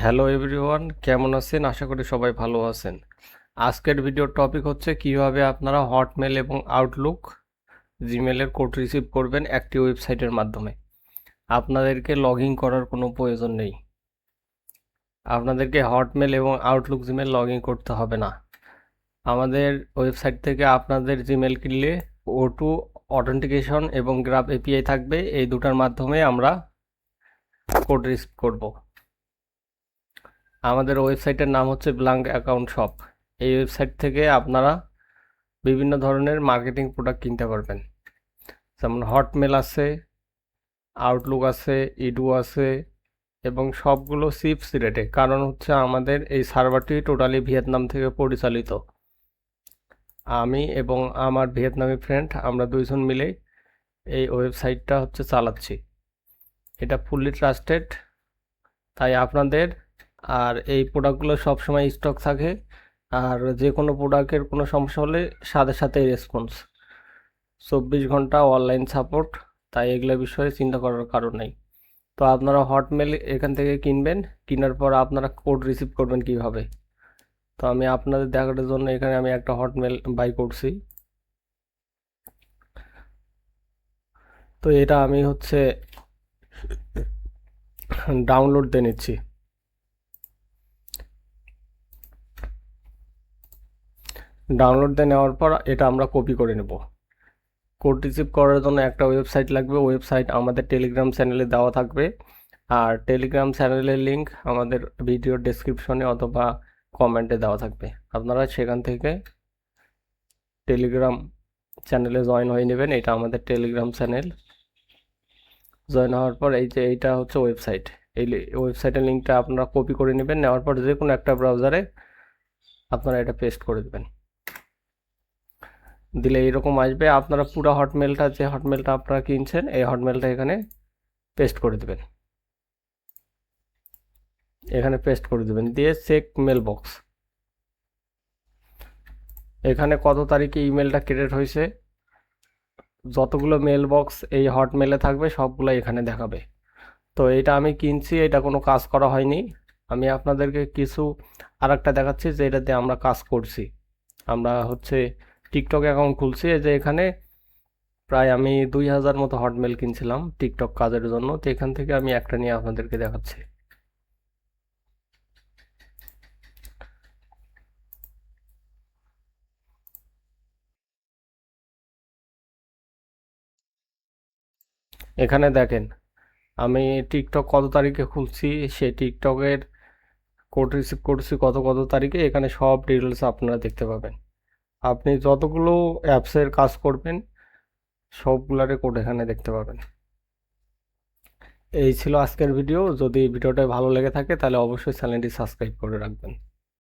Hello everyone, কেমন আছেন? আশা করি সবাই ভালো আছেন। আজকের ভিডিওর টপিক হচ্ছে কিভাবে আপনারা হটমেল এবং আউটলুক জিমেলের কোড রিসিভ করবেন একটি ওয়েবসাইটের মাধ্যমে। আপনাদেরকে লগ ইন করার কোনো প্রয়োজন নেই। আপনাদেরকে হটমেল এবং আউটলুক জিমেল লগ ইন করতে হবে না। আমাদের ওয়েবসাইট থেকে আপনাদের জিমেল কিনলে O2 অথেন্টিকেশন এবং গ্রাফ এপিআই থাকবে। এই দুটার মাধ্যমে আমরা কোড রিসিভ করব। আমাদের ওয়েবসাইটের নাম হচ্ছে ব্ল্যাঙ্ক অ্যাকাউন্ট শপ। এই ওয়েবসাইট থেকে আপনারা বিভিন্ন ধরনের মার্কেটিং প্রোডাক্ট কিনতে পারবেন, যেমন হটমেল আছে, আউটলুক আছে, ইডু আছে, এবং সবগুলো চিপস রেটে। কারণ হচ্ছে আমাদের এই সার্ভারটি টোটালি ভিয়েতনাম থেকে পরিচালিত। আমি এবং আমার ভিয়েতনামি ফ্রেন্ড আমরা দুইজন মিলে এই ওয়েবসাইটটা হচ্ছে চালাচ্ছি। এটা ফুললি ট্রাস্টেড, তাই আপনাদের আর এই প্রোডাক্টগুলো সবসময় স্টক থাকে। আর যে কোনো প্রোডাক্টের কোনো সমস্যা হলে সাথে সাথেই রেসপন্স, 24 ঘন্টা অনলাইন সাপোর্ট। তাই এগুলো বিষয়ে চিন্তা করার কারণ নেই। তো আপনারা হটমেল এখান থেকে কিনবেন, কেনার পর আপনারা কোড রিসিভ করবেন কিভাবে। তো আমি আপনাদের দেখার জন্য এখানে আমি একটা হটমেল বাই করছি। তো এটা আমি হচ্ছে ডাউনলোড দিয়ে নিচ্ছি। ডাউনলোড দিয়ে নেওয়ার পর এটা আমরা কপি করে নেব। কোড রিসিভ করার জন্য একটা ওয়েবসাইট লাগবে। ওয়েবসাইট আমাদের টেলিগ্রাম চ্যানেলে দেওয়া থাকবে, আর টেলিগ্রাম চ্যানেলের লিঙ্ক আমাদের ভিডিওর ডেসক্রিপশনে অথবা কমেন্টে দেওয়া থাকবে। আপনারা সেখান থেকে টেলিগ্রাম চ্যানেলে জয়েন হয়ে নেবেন। এটা আমাদের টেলিগ্রাম চ্যানেল। জয়েন হওয়ার পর এই যে এইটা হচ্ছে ওয়েবসাইট। এই ওয়েবসাইটের লিঙ্কটা আপনারা কপি করে নেবেন। নেওয়ার পর যে কোনো একটা ব্রাউজারে আপনারা এটা পেস্ট করে দেবেন। দিলে এরকম আসবে। আপনারা পুরো হটমেলটা, যে হটমেলটা আপনারা কিনছেন, এই হটমেলটা এখানে পেস্ট করে দেবেন। এখানে পেস্ট করে দেবেন, দিয়ে চেক মেল বক্স। এখানে কত তারিখে ইমেলটা ক্রিয়েট হয়েছে, যতগুলো মেল বক্স এই হটমেলে থাকবে সবগুলো এখানে দেখাবে। তো এটা আমি কিনছি, এটা কোনো কাজ করা হয়নি। আমি আপনাদেরকে কিছু আরেকটা দেখাচ্ছি যে এটাতে আমরা কাজ করছি। আমরা হচ্ছে টিকটক অ্যাকাউন্ট খুলছি। এই যে এখানে প্রায় আমি 2000 মতো হটমেল কিনছিলাম টিকটক কাজের জন্য। তো এখান থেকে আমি একটা নিয়ে আপনাদেরকে দেখাচ্ছি। এখানে দেখেন আমি টিকটক কত তারিখে খুলছি, সেই টিকটকের কোড রিসিভ করছি কত কত তারিখে। এখানে সব ডিটেলস আপনারা দেখতে পাবেন। আপনি যতগুলো অ্যাপসের কাজ করবেন সবগুলারে কোড এখানে দেখতে পাবেন। এই ছিল আজকের ভিডিও। যদি ভিডিওটা ভালো লেগে থাকে তাহলে অবশ্যই চ্যানেলটি সাবস্ক্রাইব করে রাখবেন।